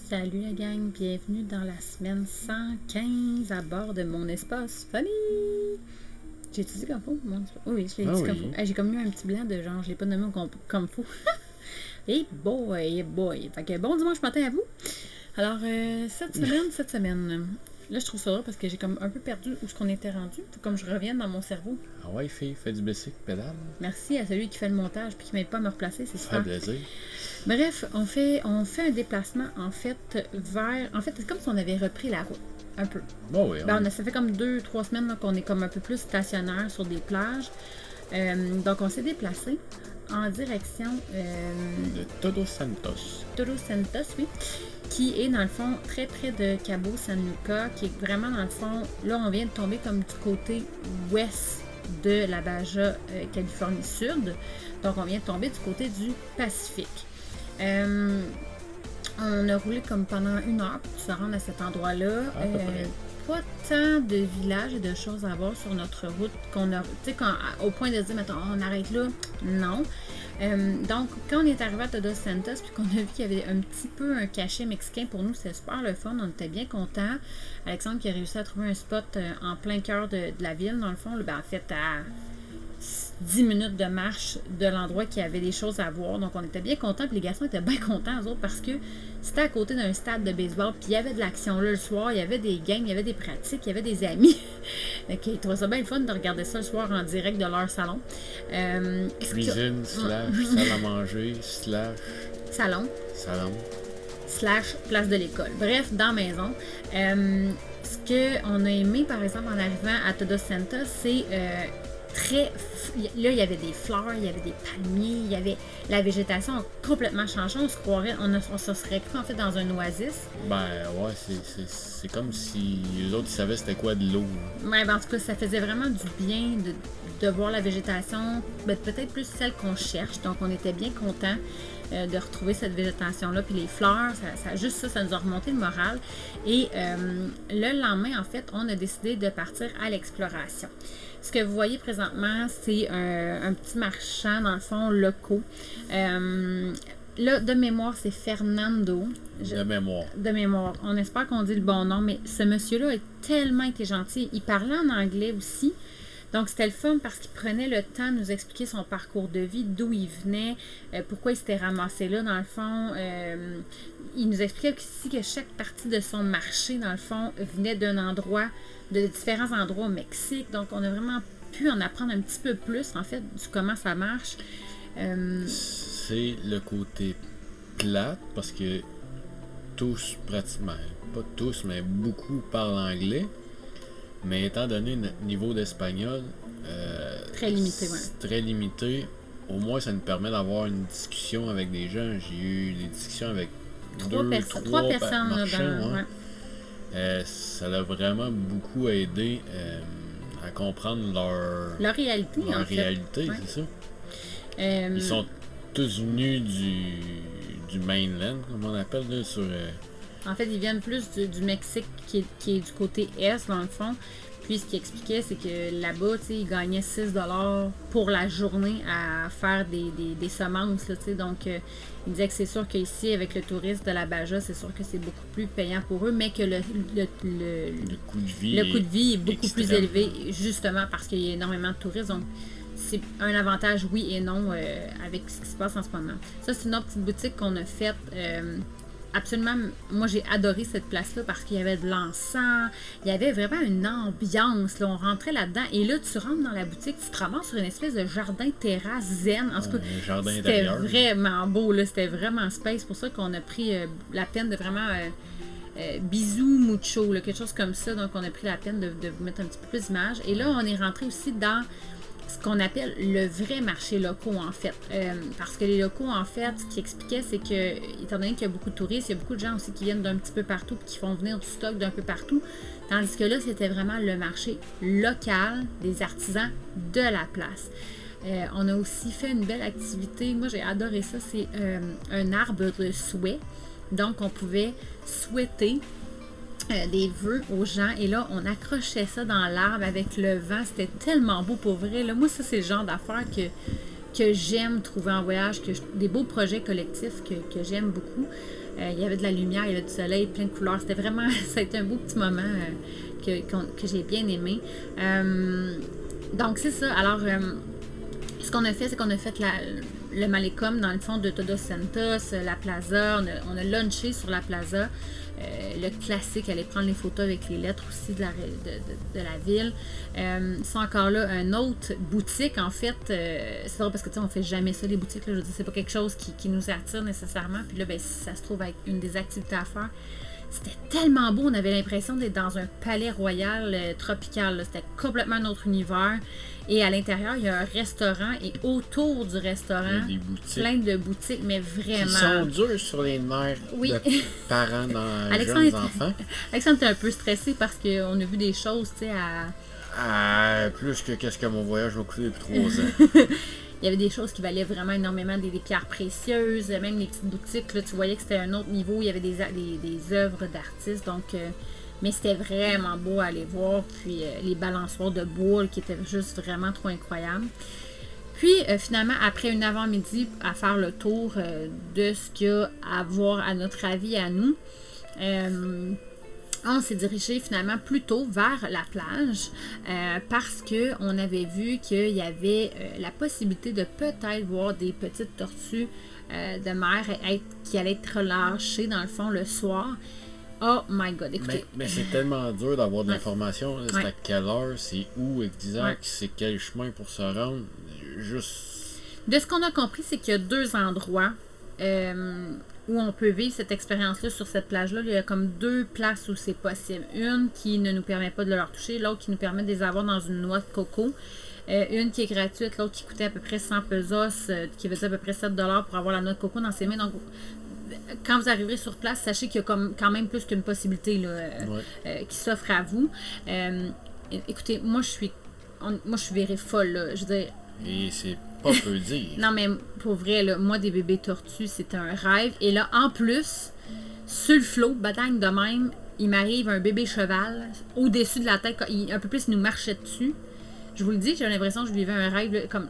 Salut la gang, bienvenue dans la semaine 115 à bord de mon espace famille. J'ai-tu dit comme faux? Oui, je l'ai dit comme faux. J'ai comme eu un petit blanc de genre, je l'ai pas nommé comme faux. Hey boy. Fait que bon dimanche matin à vous. Alors, cette semaine, là je trouve ça drôle parce que j'ai comme un peu perdu où est-ce qu'on était rendu. Faut comme je revienne dans mon cerveau. Ah ouais, fille, fais du bicycle, pédale. Merci à celui qui fait le montage puis qui m'aide pas à me replacer, c'est super. Plaisir. Bref, on fait un déplacement en fait vers. En fait, c'est comme si on avait repris la route. Un peu. Bon, oui, ça fait comme 2-3 semaines qu'on est comme un peu plus stationnaire sur des plages. Donc, on s'est déplacé en direction de Todos Santos. Todos Santos, oui. Qui est dans le fond très près de Cabo San Lucas, qui est vraiment dans le fond. Là, on vient de tomber comme du côté ouest de la Baja Californie Sud. Donc, on vient de tomber du côté du Pacifique. On a roulé comme pendant 1 heure pour se rendre à cet endroit-là. Pas tant de villages et de choses à voir sur notre route qu'on a, tu sais, au point de dire, mettons, on arrête là, non. Donc, quand on est arrivé à Todos Santos, puis qu'on a vu qu'il y avait un petit peu un cachet mexicain, pour nous, c'était super le fun, on était bien contents. Alexandre qui a réussi à trouver un spot en plein cœur de la ville, dans le fond, en fait, à 10 minutes de marche de l'endroit qui avait des choses à voir. Donc, on était bien contents. Puis les garçons étaient bien contents, eux autres, parce que c'était à côté d'un stade de baseball. Puis il y avait de l'action là le soir. Il y avait des games, il y avait des pratiques, il y avait des amis. Donc, ils trouvaient ça bien le fun de regarder ça le soir en direct de leur salon. Cuisine, slash, salle à manger, slash... Salon. Slash, place de l'école. Bref, dans la maison. Ce qu'on a aimé, par exemple, en arrivant à Todos Santos, c'est... Là, il y avait des fleurs, il y avait des palmiers, il y avait la végétation a complètement changé. On se croirait, on se serait cru en fait dans un oasis. Ben ouais, c'est comme si les autres ils savaient c'était quoi de l'eau. Ouais, ben, en tout cas, ça faisait vraiment du bien de voir la végétation, peut-être plus celle qu'on cherche. Donc, on était bien contents de retrouver cette végétation-là. Puis les fleurs, juste ça nous a remonté le moral. Et le lendemain, en fait, on a décidé de partir à l'exploration. Ce que vous voyez présentement, c'est un petit marchand, dans le fond, locaux. Là, de mémoire, c'est Fernando. De mémoire. On espère qu'on dit le bon nom, mais ce monsieur-là a tellement été gentil. Il parlait en anglais aussi. Donc, c'était le fun parce qu'il prenait le temps de nous expliquer son parcours de vie, d'où il venait, pourquoi il s'était ramassé là, dans le fond. Il nous expliquait aussi que chaque partie de son marché, dans le fond, venait d'un endroit, de différents endroits au Mexique. Donc, on a vraiment pu en apprendre un petit peu plus, en fait, du comment ça marche. C'est le côté plate parce que tous, pratiquement, pas tous, mais beaucoup parlent anglais. Mais étant donné notre niveau d'espagnol, très limité, ouais. Très limité, au moins ça nous permet d'avoir une discussion avec des gens. J'ai eu des discussions avec trois personnes marchands, ouais. Ça l'a vraiment beaucoup aidé à comprendre leur réalité. Leur réalité, ouais. C'est ça. Ils sont tous venus du mainland, comme on appelle, là, sur... En fait, ils viennent plus du Mexique qui est du côté est, dans le fond. Puis, ce qu'il expliquait, c'est que là-bas, ils gagnaient 6 $ pour la journée à faire des semences. Là, donc, il disait que c'est sûr qu'ici, avec le tourisme de la Baja, c'est sûr que c'est beaucoup plus payant pour eux, mais que le coût de vie est beaucoup plus élevé, justement parce qu'il y a énormément de touristes. Donc, c'est un avantage, oui et non, avec ce qui se passe en ce moment. Ça, c'est une autre petite boutique qu'on a faite. Absolument, moi j'ai adoré cette place-là parce qu'il y avait de l'encens, il y avait vraiment une ambiance, là, on rentrait là-dedans et là tu rentres dans la boutique, tu te ramasses sur une espèce de jardin-terrasse zen, en tout cas c'était vraiment beau, là, c'était vraiment space, pour ça qu'on a pris la peine de vraiment bisous mucho, là, quelque chose comme ça, donc on a pris la peine de vous mettre un petit peu plus d'image et là on est rentré aussi dans ce qu'on appelle le vrai marché local, en fait. Parce que les locaux, en fait, ce qu'ils expliquaient, c'est que, étant donné qu'il y a beaucoup de touristes, il y a beaucoup de gens aussi qui viennent d'un petit peu partout et qui font venir du stock d'un peu partout. Tandis que là, c'était vraiment le marché local des artisans de la place. On a aussi fait une belle activité. Moi, j'ai adoré ça. C'est un arbre de souhait. Donc, on pouvait souhaiter des vœux aux gens et là on accrochait ça dans l'arbre avec le vent, c'était tellement beau pour vrai là. Moi ça c'est le genre d'affaire que j'aime trouver en voyage, des beaux projets collectifs que j'aime beaucoup. Il y avait de la lumière, il y avait du soleil, plein de couleurs. C'était vraiment, ça a été un beau petit moment que j'ai bien aimé. Donc c'est ça. Alors, ce qu'on a fait, c'est qu'on a fait le Malecom dans le fond de Todos Santos, la plaza. On a lunché sur la plaza. Le classique, aller prendre les photos avec les lettres aussi de la ville. C'est encore là une autre boutique, en fait. C'est drôle parce que, tu sais, on fait jamais ça, les boutiques. Là, je veux dire, c'est pas quelque chose qui nous attire nécessairement. Puis là, ben, ça se trouve être une des activités à faire. C'était tellement beau, on avait l'impression d'être dans un palais royal tropical. C'était complètement un autre univers. Et à l'intérieur, il y a un restaurant et autour du restaurant, il y a des boutiques, plein de boutiques, mais vraiment... Qui sont durs sur les nerfs de parents dans jeunes enfants. Alexandre était un peu stressé parce qu'on a vu des choses, tu sais, plus que qu'est-ce que mon voyage m'a coûté depuis 3 ans. Il y avait des choses qui valaient vraiment énormément, des pierres précieuses, même les petites boutiques, là, tu voyais que c'était un autre niveau, il y avait des œuvres d'artistes, donc... mais c'était vraiment beau à aller voir. Puis les balançoires de bois qui étaient juste vraiment trop incroyables. Puis finalement, après une avant-midi à faire le tour de ce qu'il y a à voir à notre avis à nous, on s'est dirigé finalement plutôt vers la plage parce qu'on avait vu qu'il y avait la possibilité de peut-être voir des petites tortues de mer qui allaient être relâchées dans le fond le soir. Oh my God, écoutez. Mais c'est tellement dur d'avoir de l'information. C'est à quelle heure, c'est où exact, c'est quel chemin pour se rendre. Juste... De ce qu'on a compris, c'est qu'il y a 2 endroits où on peut vivre cette expérience-là sur cette plage-là. Il y a comme 2 places où c'est possible. Une qui ne nous permet pas de leur toucher, l'autre qui nous permet de les avoir dans une noix de coco. Une qui est gratuite, l'autre qui coûtait à peu près 100 pesos, qui faisait à peu près 7 $ pour avoir la noix de coco dans ses mains. Donc, quand vous arriverez sur place, sachez qu'il y a quand même plus qu'une possibilité là, qui s'offre à vous. Écoutez, moi je suis virée folle. Là. Je veux dire, et c'est pas peu dire. Non, mais pour vrai, là, moi, des bébés tortues, c'est un rêve. Et là, en plus, sur le flot, bataille de même, il m'arrive un bébé cheval au-dessus de la tête. Un peu plus, il nous marchait dessus. Je vous le dis, j'ai l'impression que je vivais un rêve. Là, comme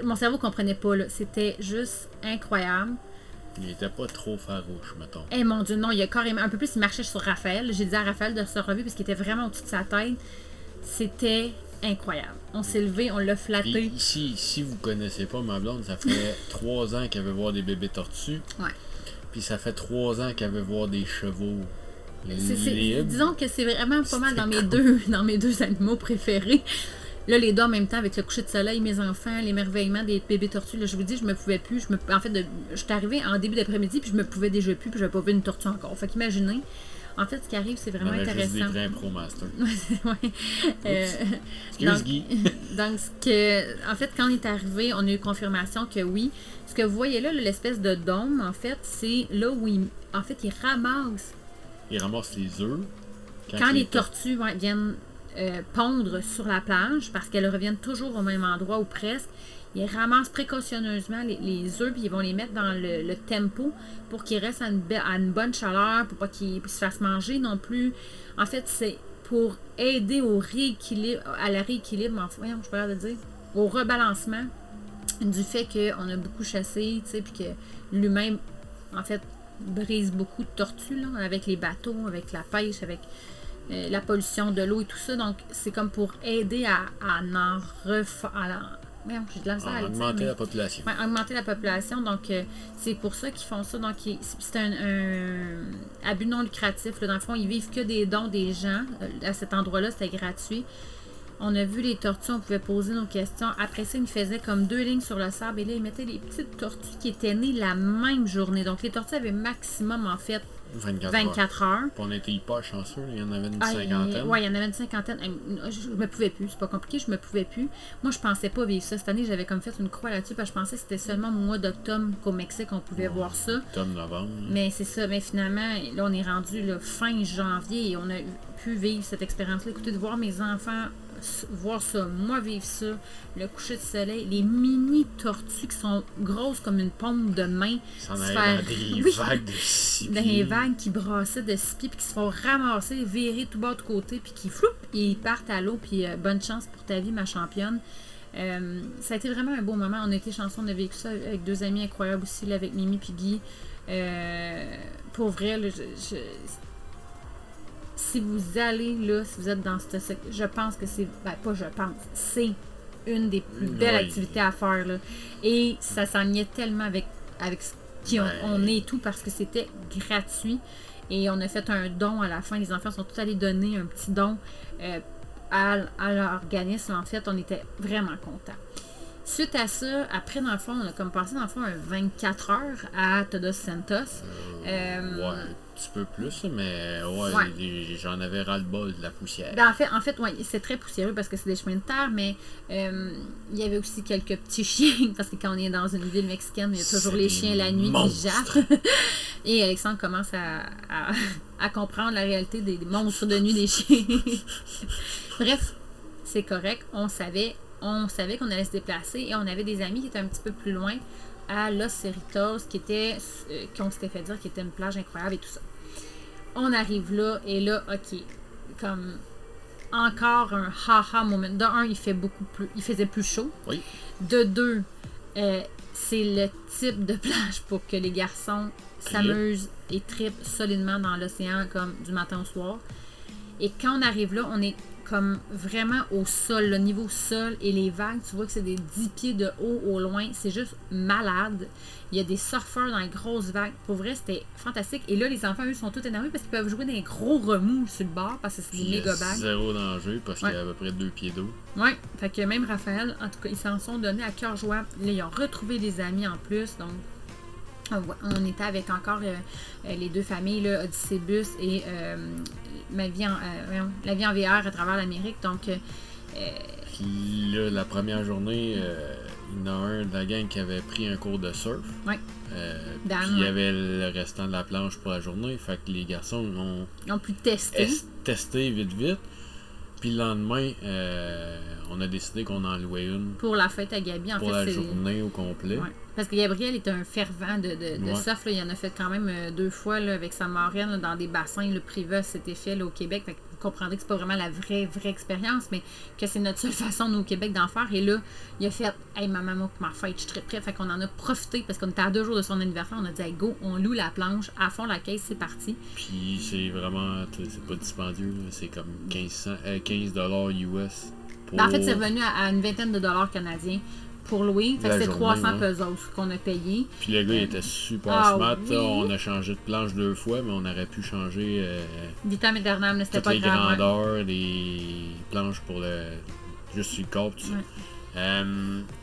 mon cerveau ne comprenait pas. C'était juste incroyable. Il était pas trop farouche, mettons. Eh mon Dieu, non, il y a carrément un peu plus, il marchait sur Raphaël. J'ai dit à Raphaël de se relever parce qu'il était vraiment au-dessus de sa tête. C'était incroyable. On s'est levé, on l'a flatté. Puis ici, si vous connaissez pas ma blonde, ça fait 3 ans qu'elle veut voir des bébés tortues. Ouais. Puis ça fait 3 ans qu'elle veut voir des chevaux libres. Disons que c'est vraiment pas mal dans mes deux animaux préférés. Là, les deux en même temps, avec le coucher de soleil, mes enfants, l'émerveillement des bébés tortues, là, je vous dis, je me pouvais plus. En fait, je suis arrivée en début d'après-midi, puis je me pouvais déjà plus, puis je n'avais pas vu une tortue encore. Fait qu'imaginez, en fait, ce qui arrive, c'est vraiment intéressant. Juste des vrais Pro Master. Excuse Guy. Donc, en fait, quand on est arrivé, on a eu confirmation que oui. Ce que vous voyez là, l'espèce de dôme, en fait, c'est là où ils ramassent. Ils ramassent les œufs. Quand les tortues viennent pondre sur la plage, parce qu'elles reviennent toujours au même endroit ou presque, ils ramassent précautionneusement les œufs puis ils vont les mettre dans le tempo pour qu'ils restent à une bonne chaleur, pour pas qu'ils se fassent manger non plus. En fait, c'est pour aider au rééquilibre, je peux le dire, au rebalancement du fait qu'on a beaucoup chassé, tu sais, puis que l'humain, en fait, brise beaucoup de tortues, là, avec les bateaux, avec la pêche, avec la pollution de l'eau et tout ça. Donc, c'est comme pour aider à en refaire. J'ai de la misère à augmenter la population. Ouais, augmenter la population. Donc, c'est pour ça qu'ils font ça. Donc, c'est un abus non lucratif. Là. Dans le fond, ils vivent que des dons des gens. À cet endroit-là, c'était gratuit. On a vu les tortues, on pouvait poser nos questions. Après ça, ils nous faisaient comme 2 lignes sur le sable. Et là, ils mettaient les petites tortues qui étaient nées la même journée. Donc, les tortues avaient maximum, en fait, 24 heures. Puis on était hyper chanceux. Il y en avait une cinquantaine. Oui, il y en avait une cinquantaine. Je me pouvais plus. C'est pas compliqué, je me pouvais plus. Moi, je pensais pas vivre ça. Cette année, j'avais comme fait une croix là-dessus. Parce que je pensais que c'était seulement au mois d'octobre qu'au Mexique, on pouvait voir ça. Octobre-novembre. Mais c'est ça. Mais finalement, là, on est rendu fin janvier et on a pu vivre cette expérience-là. Écoutez, de voir mes enfants voir ça, moi vivre ça, le coucher de soleil, les mini tortues qui sont grosses comme une paume de main, ça en allait dans des vagues de 6 pieds. Dans des vagues qui brassaient de 6 pieds, puis qui se font ramasser, virer tout bas de côté, puis qui floup, ils partent à l'eau, puis bonne chance pour ta vie, ma championne. Ça a été vraiment un beau moment. On a été chanceux, on a vécu ça avec 2 amis incroyables aussi, là, avec Mimi et Guy. Pour vrai, là, si vous allez là, si vous êtes dans cette... Je pense que c'est... Ben, pas je pense, c'est une des plus belles activités à faire, là. Et ça s'enlignait tellement avec qui on est et tout, parce que c'était gratuit. Et on a fait un don à la fin. Les enfants sont tous allés donner un petit don à l'organisme. En fait, on était vraiment contents. Suite à ça, après, dans le fond, on a comme passé, dans le fond, un 24 heures à Todos Santos. Ouais, un petit peu plus, mais j'en avais ras-le-bol de la poussière. Ben, en fait c'est très poussiéreux parce que c'est des chemins de terre, mais il y avait aussi quelques petits chiens, parce que quand on est dans une ville mexicaine, il y a toujours les chiens la nuit qui jappent. Et Alexandre commence à comprendre la réalité des monstres de nuit des chiens. Bref, c'est correct, on savait qu'on allait se déplacer, et on avait des amis qui étaient un petit peu plus loin, à Los Cerritos, qu'on s'était fait dire qu'il était une plage incroyable et tout ça. On arrive là, et là, ok, comme encore un ha-ha moment. De un, il faisait plus chaud. Oui. De deux, c'est le type de plage pour que les garçons s'amusent et trippent solidement dans l'océan, comme du matin au soir. Et quand on arrive là, on est comme vraiment au sol, le niveau sol, et les vagues, tu vois que c'est des 10 pieds de haut au loin, c'est juste malade. Il y a des surfeurs dans les grosses vagues. Pour vrai, c'était fantastique. Et là, les enfants, eux, sont tous énervés parce qu'ils peuvent jouer des gros remous sur le bord, parce que c'est des méga vagues. Zéro danger, parce qu'il y a à peu près 2 pieds d'eau. Oui, fait que même Raphaël, en tout cas, ils s'en sont donnés à cœur joie. Là, ils ont retrouvé des amis en plus, donc on était avec encore les 2 familles, là, Odyssébus et la vie en VR à travers l'Amérique. Donc, puis là, la première journée, il y en a un de la gang qui avait pris un cours de surf. Oui. Puis il y avait le restant de la planche pour la journée. Fait que les garçons ont pu tester vite. Puis le lendemain, on a décidé qu'on en louait une. Pour la fête à Gabi, pour la journée au complet. Ouais. Parce que Gabriel est un fervent de surf. Là. Il en a fait quand même 2 fois là, avec sa marraine là, dans des bassins privés, c'était fait là, au Québec. Fait que vous comprendrez que c'est pas vraiment la vraie expérience, mais que c'est notre seule façon, nous, au Québec, d'en faire. Et là, il a fait « Hey, ma maman, pour ma fête, je suis très prête. » Fait qu'on en a profité parce qu'on était à 2 jours de son anniversaire. On a dit hey, « Go, on loue la planche, à fond la caisse, c'est parti. » Puis c'est vraiment, c'est pas dispendieux. C'est comme 15$ US. Ben, en fait, c'est revenu à une vingtaine de dollars canadiens pour louer. Fait que c'est 300 pesos qu'on a payé. Puis le gars, il était super smart. Oui. On a changé de planche 2 fois, mais on aurait pu changer vitam aeternam, mais c'était pas les grave. grandeurs, les planches pour juste sur le corps, tout ça. Ouais.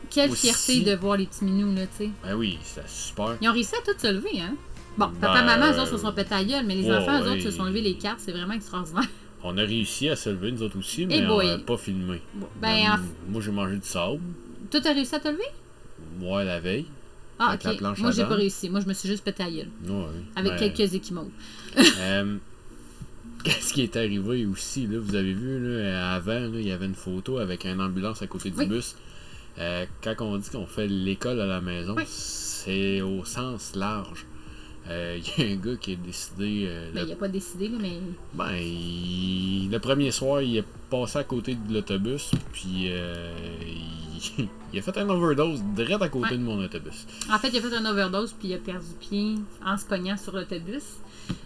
Quelle fierté de voir les petits minous, là, tu sais. Ben oui, c'était super. Ils ont réussi à tous se lever, hein. Bon, papa, maman, eux autres se sont pétés à gueule, mais les enfants, eux autres, se sont levés les 4. C'est vraiment extraordinaire. On a réussi à se lever, nous autres aussi, mais on n'a pas filmé. Moi, j'ai mangé du sable. Toi, t'as réussi à te lever? Moi, la veille. Ah, ok. Moi, j'ai pas réussi. Moi, je me suis juste pété à gueule. Ouais, avec quelques équimaux. Qu'est-ce qui est arrivé aussi, là, vous avez vu, là, avant, là, il y avait une photo avec une ambulance à côté du bus. Quand on dit qu'on fait l'école à la maison, c'est au sens large. Il y a un gars qui a décidé... il n'a pas décidé, là, mais... le premier soir, il est passé à côté de l'autobus, puis il a fait un overdose direct à côté de mon autobus. En fait, il a fait un overdose, puis il a perdu pied en se cognant sur l'autobus.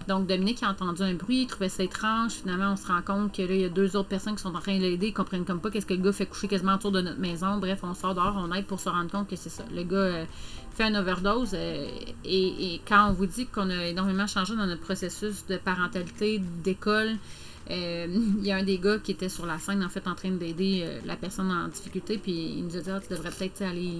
Donc, Dominique a entendu un bruit, il trouvait ça étrange. Finalement, on se rend compte que là, il y a 2 autres personnes qui sont en train de l'aider, ils comprennent comme pas qu'est-ce que le gars fait coucher quasiment autour de notre maison. Bref, on sort dehors, on aide pour se rendre compte que c'est ça. Le gars fait un overdose et quand on vous dit qu'on a énormément changé dans notre processus de parentalité, d'école, il y a un des gars qui était sur la scène, en fait, en train d'aider la personne en difficulté, puis il nous a dit tu devrais peut-être aller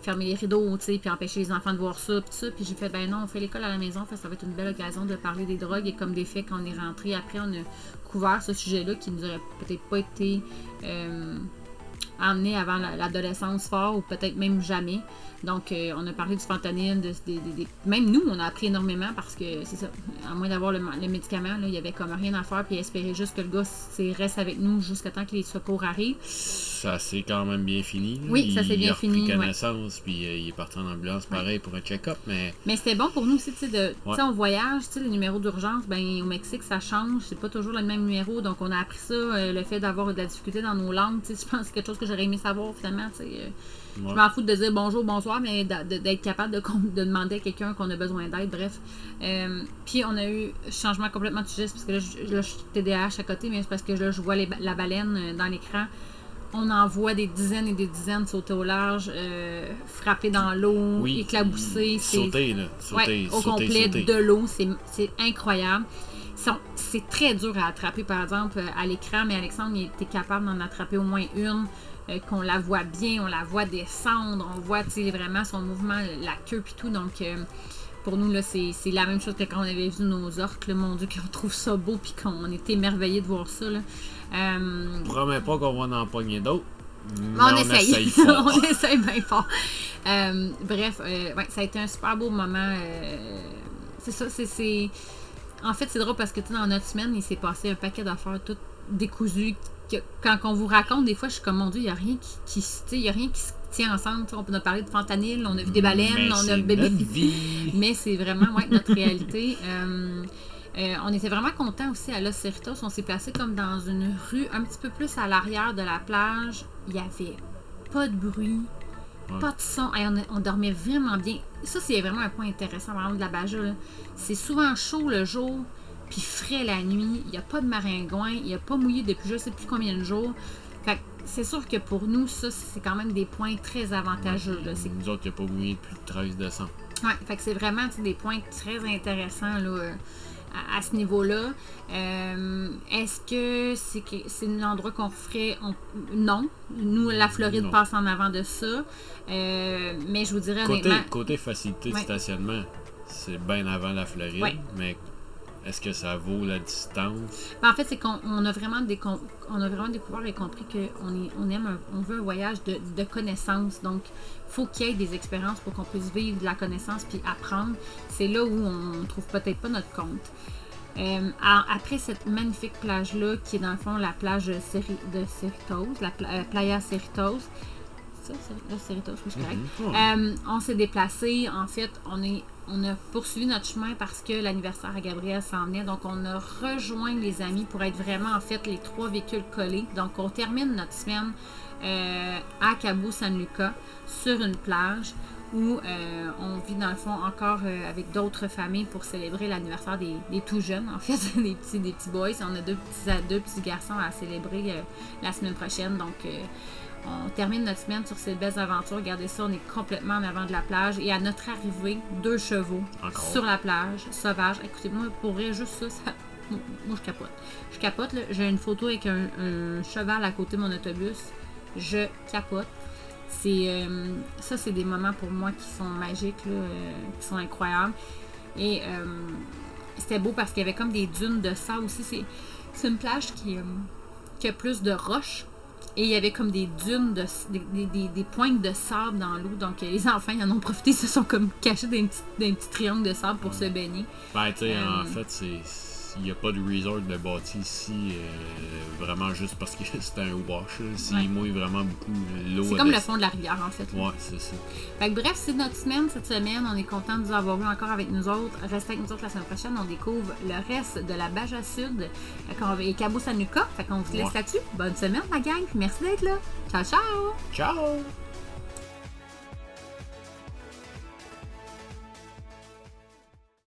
fermer les rideaux, tu sais, puis empêcher les enfants de voir ça, puis ça. Puis j'ai fait, ben non, on fait l'école à la maison, fait, ça va être une belle occasion de parler des drogues. Et comme des faits, quand on est rentré, après, on a couvert ce sujet-là qui nous aurait peut-être pas été emmené avant l'adolescence fort, ou peut-être même jamais. Donc, on a parlé du fentanyl, même nous, on a appris énormément parce que, c'est ça, à moins d'avoir le médicament, là, il y avait comme rien à faire, puis espérer juste que le gars reste avec nous jusqu'à temps que les secours arrivent. Ça s'est quand même bien fini. Là. Oui, ça s'est bien fini. Il a pris connaissance, puis il est parti en ambulance, pareil, pour un check-up, mais c'était bon pour nous aussi, tu sais, on voyage, tu sais, le numéro d'urgence, ben au Mexique, ça change, c'est pas toujours le même numéro, donc on a appris ça, le fait d'avoir de la difficulté dans nos langues, tu sais, je pense que c'est quelque chose que j'aurais aimé savoir finalement. Je m'en fous de dire bonjour, bonsoir, mais d'être capable de demander à quelqu'un qu'on a besoin d'aide, bref. Puis on a eu changement complètement de sujet, parce que là, je suis TDAH à côté, mais c'est parce que là, je vois la baleine dans l'écran. On en voit des dizaines et des dizaines sauter au large, frapper dans l'eau, éclabousser. Sauter, là. Au complet de l'eau, c'est incroyable. C'est très dur à attraper, par exemple, à l'écran, mais Alexandre, il était capable d'en attraper au moins une, qu'on la voit bien, on la voit descendre, on voit vraiment son mouvement, la queue et tout. Donc, pour nous, là, c'est la même chose que quand on avait vu nos orques. Là, mon Dieu, qu'on trouve ça beau puis qu'on était émerveillés de voir ça. Là. Promets pas qu'on va en pogner d'autres. Mais on essaye fort. On essaye bien fort. Bref, ça a été un super beau moment. C'est ça, En fait, c'est drôle parce que dans notre semaine, il s'est passé un paquet d'affaires toutes décousues. Quand on vous raconte, des fois, je suis comme, mon Dieu, il n'y a rien qui se tient ensemble. On a parlé de fentanyl, on a vu des baleines, on a bébé. Mais c'est vraiment notre réalité. On était vraiment contents aussi à Los Cerritos. On s'est placé comme dans une rue un petit peu plus à l'arrière de la plage. Il n'y avait pas de bruit, pas de son. On dormait vraiment bien. Ça, c'est vraiment un point intéressant, par exemple, de la Baja. C'est souvent chaud le jour, puis frais la nuit. Il n'y a pas de maringouin, il n'y a pas mouillé depuis je ne sais plus combien de jours. Fait que c'est sûr que pour nous, ça, c'est quand même des points très avantageux. Là. Nous autres, il n'y a pas mouillé depuis le 13 décembre. Oui, fait que c'est vraiment des points très intéressants là, à ce niveau-là. Est-ce que c'est un endroit qu'on referait? Non. Nous, la Floride passe en avant de ça. Mais je vous dirais honnêtement... Côté facilité de stationnement, c'est bien avant la Floride, mais est-ce que ça vaut la distance? En fait, c'est qu'on a vraiment découvert et compris qu'on veut un voyage de connaissances. Donc, il faut qu'il y ait des expériences pour qu'on puisse vivre de la connaissance puis apprendre. C'est là où on ne trouve peut-être pas notre compte. Après cette magnifique plage-là, qui est dans le fond la plage de Cerritos, la Playa Cerritos, Cerritos, oui, c'est correct. On s'est déplacé. En fait, on a poursuivi notre chemin parce que l'anniversaire à Gabriel s'en venait. Donc, on a rejoint les amis pour être vraiment, en fait, les 3 véhicules collés. Donc, on termine notre semaine à Cabo San Lucas, sur une plage où on vit, dans le fond, encore avec d'autres familles pour célébrer l'anniversaire des tout jeunes, en fait, des petits boys. On a deux petits garçons à célébrer la semaine prochaine. Donc, on termine notre semaine sur ces belles aventures. Regardez ça, on est complètement en avant de la plage. Et à notre arrivée, 2 chevaux sur la plage, sauvages. Écoutez-moi, pour vrai, juste ça, moi, je capote. Je capote, là. J'ai une photo avec un cheval à côté de mon autobus. Je capote. Ça, c'est des moments pour moi qui sont magiques, là, qui sont incroyables. Et c'était beau parce qu'il y avait comme des dunes de sable aussi. C'est une plage qui a plus de roches. Et il y avait comme des dunes, des pointes de sable dans l'eau. Donc, les enfants, ils en ont profité. Ils se sont comme cachés dans un petit triangle de sable pour se baigner. Ben, tu sais, en fait, il n'y a pas de resort de bâti ici, vraiment juste parce que c'est un wash. S'il mouille vraiment beaucoup, l'eau... C'est comme le fond de la rivière, en fait. Ouais, c'est ça. Fait que, bref, c'est notre semaine cette semaine. On est content de vous avoir vu encore avec nous autres. Restez avec nous autres la semaine prochaine. On découvre le reste de la Baja Sud et Cabo San Lucas. Fait qu'on vous laisse là-dessus. Bonne semaine, la gang. Merci d'être là. Ciao, ciao! Ciao!